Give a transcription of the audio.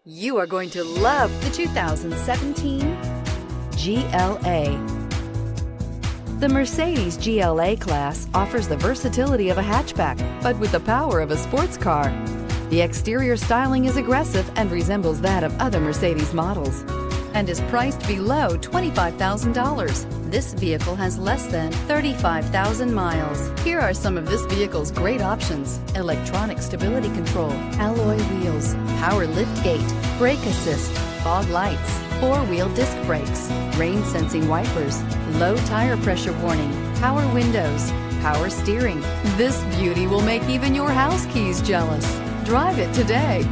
You are going to love the 2017 GLA. The Mercedes GLA-Class offers the versatility of a hatchback, but with the power of a sports car. The exterior styling is aggressive and resembles that of other Mercedes models, and is priced below $25,000. This vehicle has less than 35,000 miles. Here are some of this vehicle's great options: electronic stability control, alloy wheels, power liftgate, brake assist, fog lights, four-wheel disc brakes, rain sensing wipers, low tire pressure warning, power windows, power steering. This beauty will make even your house keys jealous. Drive it today.